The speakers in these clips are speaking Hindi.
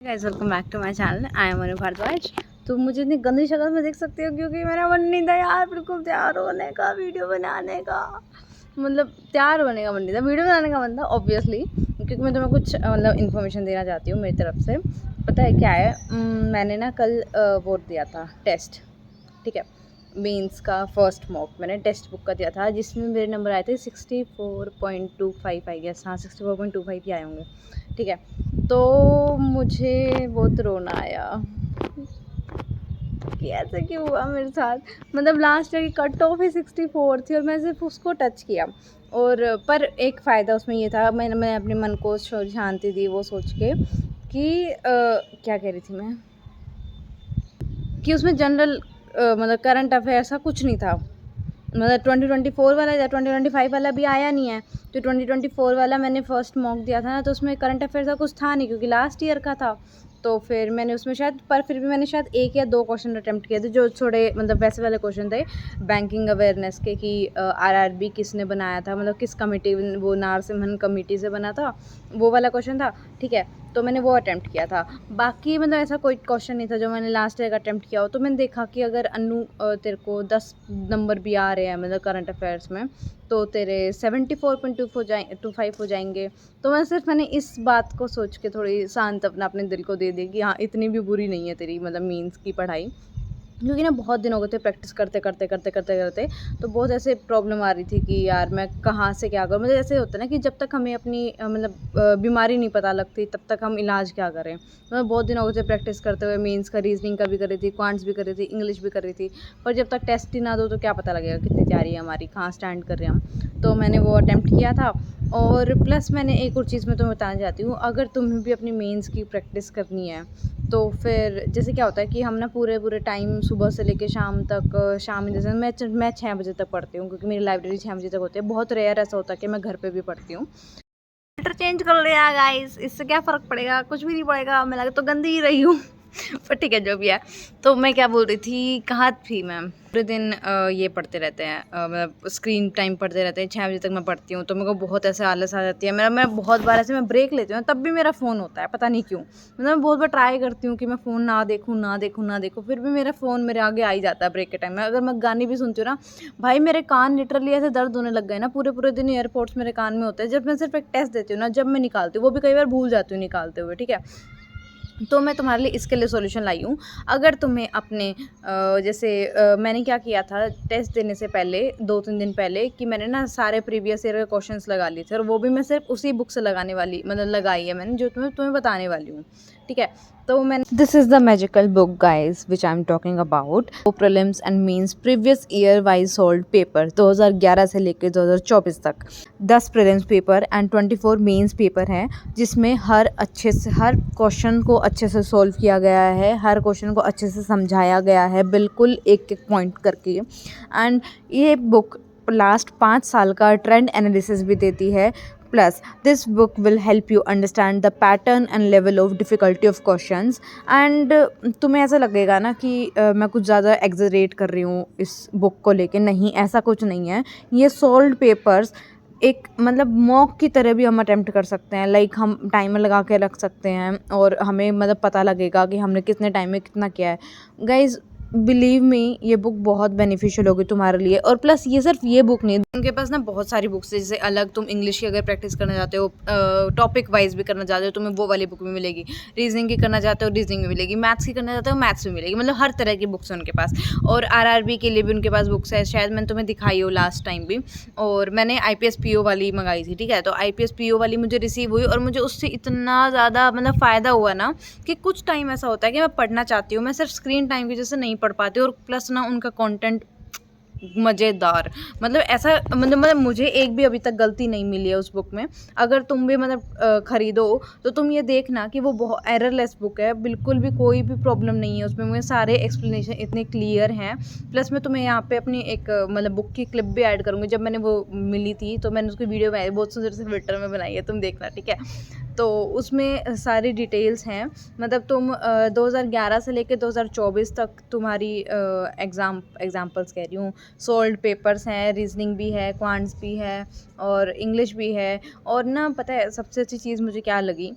Guys welcome back to my channel. I am Anu Bhardwaj. तो मुझे इतनी गंदी शक्ल में देख सकते हो क्योंकि मेरा मन नहीं था यार बिल्कुल तैयार होने का, वीडियो बनाने का। मतलब तैयार होने का मन नहीं था, वीडियो बनाने का मन था ऑब्वियसली, क्योंकि मैं तुम्हें कुछ मतलब इन्फॉर्मेशन देना चाहती हूँ मेरी तरफ से। पता है क्या है, मैंने ना कल वोट दिया था, टेस्ट, ठीक है, मेंस का फर्स्ट मॉक मैंने टेक्स्ट बुक का दिया था, जिसमें मेरे नंबर आए थे 64.25 आई गेस। हाँ 64.25 ही आए होंगे, ठीक है। तो मुझे बहुत रोना आया कि ऐसा क्यों हुआ मेरे साथ। मतलब लास्ट ईयर की कट ऑफ ही 64 थी और मैं सिर्फ उसको टच किया। और पर एक फ़ायदा उसमें ये था, मैं अपने मन को शांति दी वो सोच के कि क्या कह रही थी मैं, कि उसमें जनरल मतलब करंट अफेयर सा कुछ नहीं था। मतलब 2024 वाला या 2025 वाला भी आया नहीं है। तो 2024 वाला मैंने फर्स्ट मॉक दिया था ना, तो उसमें करंट अफेयर का कुछ था नहीं क्योंकि लास्ट ईयर का था। तो फिर मैंने उसमें शायद, पर फिर भी मैंने शायद 1 या 2 क्वेश्चन अटेम्प्ट किए थे जो थोड़े मतलब वैसे वाले क्वेश्चन थे बैंकिंग अवेयरनेस के, कि आरआरबी किसने बनाया था, मतलब किस कमेटी, वो नारसिम्हन कमेटी से बना था, वो वाला क्वेश्चन था, ठीक है। तो मैंने वो अटेम्प्ट किया था। बाकी मतलब ऐसा कोई क्वेश्चन नहीं था जो मैंने लास्ट ईयर का अटेम्प्ट किया हो। तो मैंने देखा कि अगर अनु तेरे को 10 नंबर भी आ रहे हैं मतलब करंट अफेयर्स में, तो तेरे 74.25 हो जाएंगे। तो मैंने इस बात को सोच के थोड़ी शांत अपने दिल को दे दी कि हाँ इतनी भी बुरी नहीं है तेरी मतलब मीन्स की पढ़ाई, क्योंकि ना बहुत दिन हो गए थे प्रैक्टिस करते करते करते करते करते। तो बहुत ऐसे प्रॉब्लम आ रही थी कि यार मैं कहाँ से क्या करूँ। मतलब ऐसे होता है ना कि जब तक हमें अपनी बीमारी नहीं पता लगती तब तक हम इलाज क्या करें। मतलब बहुत दिन हो गए थे प्रैक्टिस करते हुए, मेंस का रीजनिंग का भी कर रही थी, क्वांट्स भी कर रही थी, इंग्लिश भी कर रही थी। पर जब तक टेस्ट ही ना दो तो क्या पता लगेगा कितनी तैयारी है हमारी, कहाँ स्टैंड कर रहे हैं हम। तो मैंने वो अटैम्प्ट किया था। और प्लस मैंने एक और चीज़ मैं तुम्हें बताना चाहती हूँ, अगर तुम्हें भी अपनी मेंस की प्रैक्टिस करनी है तो फिर जैसे क्या होता है कि हम ना पूरे टाइम सुबह से लेके शाम तक, शाम जैसे मैं 6 बजे तक पढ़ती हूँ क्योंकि मेरी लाइब्रेरी 6 बजे तक होती है। बहुत रेयर ऐसा होता है कि मैं घर पे भी पढ़ती हूँ। फिल्टर चेंज कर लिया गाइस, इससे क्या फ़र्क पड़ेगा, कुछ भी नहीं पड़ेगा, मैं लगे तो गंदी ही रही हूँ। पर ठीक है जो भी है। तो मैं क्या बोल रही थी, कहाँ थी मैं। पूरे दिन ये पढ़ते रहते हैं, मतलब स्क्रीन टाइम पढ़ते रहते हैं। 6 बजे तक मैं पढ़ती हूँ तो मेरे को बहुत ऐसे आलस आ जाती है। मैं बहुत बार ऐसे मैं ब्रेक लेती हूँ तब भी मेरा फ़ोन होता है, पता नहीं क्यों। मतलब मैं बहुत बार ट्राई करती हूँ कि मैं फ़ोन ना देखूँ ना देखूँ ना देखूँ, फिर भी मेरा फ़ोन मेरे आगे आ ही जाता है ब्रेक के टाइम में। अगर मैं गाने भी सुनती हूँ ना, भाई मेरे कान लिटरली ऐसे दर्द होने लग गए ना, पूरे दिन एयरपोर्ट्स मेरे कान में होते हैं। जब मैं सिर्फ एक टेस्ट देती हूँ ना, जब मैं निकालती हूँ, वो भी कई बार भूल जाती हूँ निकालते हुए, ठीक है। तो मैं तुम्हारे लिए इसके लिए सॉल्यूशन लाई हूँ। अगर तुम्हें अपने जैसे मैंने क्या किया था टेस्ट देने से पहले 2-3 दिन पहले, कि मैंने ना सारे प्रीवियस ईयर के क्वेश्चंस लगा लिए थे, और वो भी मैं सिर्फ उसी बुक से लगाने वाली, मतलब लगाई है मैंने जो तुम्हें बताने वाली हूँ, ठीक है। तो मैंने, this is the magical book guys which I am talking about. Prelims and mains previous year wise solved paper 2011 से लेकर 2024 तक 10 prelims paper and 24 mains paper हैं, जिसमें हर क्वेश्चन को अच्छे से सॉल्व किया गया है, हर क्वेश्चन को अच्छे से समझाया गया है, बिल्कुल एक एक पॉइंट करके। एंड ये बुक लास्ट 5 साल का ट्रेंड एनालिसिस भी देती है। Plus this book will help you understand the pattern and level of difficulty of questions. And तुम्हें ऐसा लगेगा ना कि मैं कुछ ज़्यादा एग्जरेट कर रही हूँ इस बुक को लेके, नहीं ऐसा कुछ नहीं है। ये सोल्ड पेपर्स एक मतलब मॉक की तरह भी हम अटेम्प्ट कर सकते हैं, लाइक हम टाइमर लगा के रख सकते हैं और हमें मतलब पता लगेगा कि हमने कितने टाइम में कितना किया है। गाइज बिलीव मी, ये बुक बहुत बेनिफिशियल होगी तुम्हारे लिए। और प्लस ये सिर्फ ये बुक नहीं, उनके पास ना बहुत सारी बुक्स है। जैसे अलग तुम इंग्लिश की अगर प्रैक्टिस करना चाहते हो, टॉपिक वाइज भी करना चाहते हो, तुम्हें वो वाली बुक भी मिलेगी। रीजनिंग की करना चाहते हो, रीजनिंग भी मिलेगी। मैथ्स की करना चाहते हो, मैथ्स भी मिलेगी। मतलब हर तरह की बुक्स है उनके पास। और आरआरबी के लिए भी उनके पास बुक्स है, शायद मैंने तुम्हें दिखाई हो लास्ट टाइम भी। और मैंने आईपीएस पीओ वाली मंगाई थी, ठीक है। तो आईपीएस पीओ वाली मुझे रिसीव हुई और मुझे उससे इतना ज़्यादा मतलब फ़ायदा हुआ ना, कि कुछ टाइम ऐसा होता है कि मैं पढ़ना चाहती हूँ, मैं सिर्फ स्क्रीन टाइम की वजह से नहीं पढ़ पाती, और प्लस ना उनका कंटेंट मज़ेदार। मतलब ऐसा मतलब मुझे एक भी अभी तक गलती नहीं मिली है उस बुक में। अगर तुम भी मतलब ख़रीदो तो तुम ये देखना कि वो बहुत एररलेस बुक है, बिल्कुल भी कोई भी प्रॉब्लम नहीं है उसमें। मुझे सारे एक्सप्लेनेशन इतने क्लियर हैं। प्लस मैं तुम्हें यहाँ पे अपनी एक मतलब बुक की क्लिप भी ऐड करूँगी। जब मैंने वो मिली थी तो मैंने उसकी वीडियो बनाई, बहुत सुंदर से फिल्टर में बनाई है, तुम देखना, ठीक है। तो उसमें सारी डिटेल्स हैं। मतलब तुम 2011 से लेकर 2024 तक तुम्हारी एग्जाम्पल्स कह रही हूँ, सोल्ड पेपर्स हैं, रीजनिंग भी है, क्वांट्स भी है और इंग्लिश भी है। और ना पता है सबसे अच्छी चीज़ मुझे क्या लगी,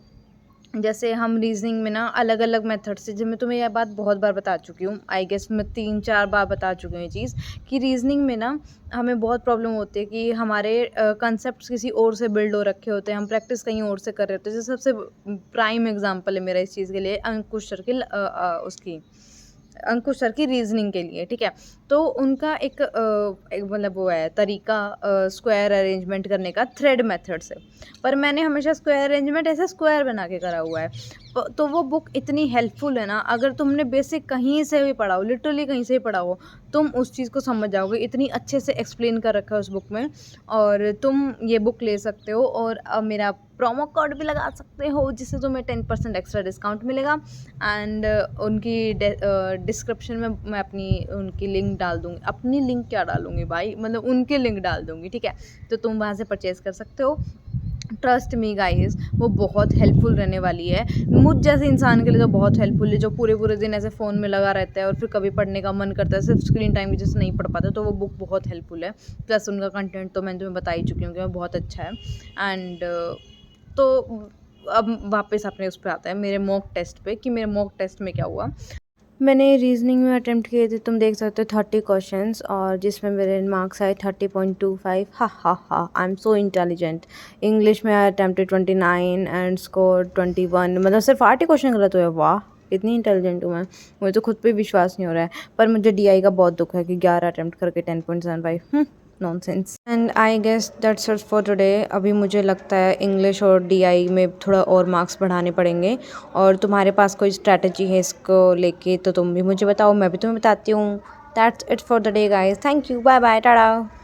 जैसे हम रीजनिंग में ना अलग अलग मेथड से, जब मैं तुम्हें यह बात बहुत बार बता चुकी हूँ, आई गेस मैं 3-4 बार बता चुकी हूँ ये चीज़, कि रीजनिंग में ना हमें बहुत प्रॉब्लम होती है कि हमारे कंसेप्ट किसी और से बिल्ड हो रखे होते हैं, हम प्रैक्टिस कहीं और से कर रहे होते हैं। जैसे सबसे प्राइम एग्जांपल है मेरा इस चीज़ के लिए अंकुश सर की उसकी अंकुश सर की रीजनिंग के लिए, ठीक है। तो उनका एक मतलब वो है तरीका स्क्वायर अरेंजमेंट करने का, थ्रेड मेथड से। पर मैंने हमेशा स्क्वायर अरेंजमेंट ऐसा स्क्वायर बना के करा हुआ है। तो वो बुक इतनी हेल्पफुल है ना, अगर तुमने बेसिक कहीं से भी पढ़ा हो, लिटरली कहीं से भी पढ़ा हो, तुम उस चीज़ को समझ जाओगे। इतनी अच्छे से एक्सप्लेन कर रखा है उस बुक में। और तुम ये बुक ले सकते हो, और मेरा प्रोमो कोड भी लगा सकते हो, जिससे तुम्हें 10% एक्स्ट्रा डिस्काउंट मिलेगा। एंड उनकी डिस्क्रिप्शन में मैं अपनी उनकी लिंक डाल दूँगी। अपनी लिंक क्या डालूँगी भाई, मतलब उनकी लिंक डाल दूँगी, ठीक है। तो तुम वहाँ से परचेज़ कर सकते हो। ट्रस्ट मी गाइस, वो बहुत हेल्पफुल रहने वाली है। मुझ जैसे इंसान के लिए तो बहुत हेल्पफुल है, जो पूरे पूरे दिन ऐसे फ़ोन में लगा रहता है और फिर कभी पढ़ने का मन करता है, सिर्फ स्क्रीन टाइम की वजह से नहीं पढ़ पाता, तो वो बुक बहुत हेल्पफुल है। प्लस उनका कंटेंट तो मैंने तुम्हें बता ही चुकी हूँ कि वो बहुत अच्छा है। एंड तो अब वापस अपने उस पर आता है, मेरे मॉक टेस्ट पे, कि मेरे मॉक टेस्ट में क्या हुआ। मैंने रीजनिंग में अटेम्प्ट किए थे, तुम देख सकते हो 30 क्वेश्चंस, और जिसमें मेरे मार्क्स आए 30.25। हा I am so intelligent. English में आई अटेम्प्टेड 29 एंड स्कोर 21, मतलब सिर्फ 8 ही क्वेश्चन गलत हुए। वाह, इतनी इंटेलिजेंट हूँ मैं, मुझे तो खुद पे विश्वास नहीं हो रहा है। पर मुझे डीआई का बहुत दुख है कि 11 अटेम्प्ट करके 10.75। Nonsense. And I guess that's it for today. अभी मुझे लगता है इंग्लिश और डीआई में थोड़ा और मार्क्स बढ़ाने पड़ेंगे, और तुम्हारे पास कोई स्ट्रैटेजी है इसको लेके तो तुम भी मुझे बताओ, मैं भी तुम्हें बताती हूँ। That's it for the day guys, thank you, bye bye, Tata.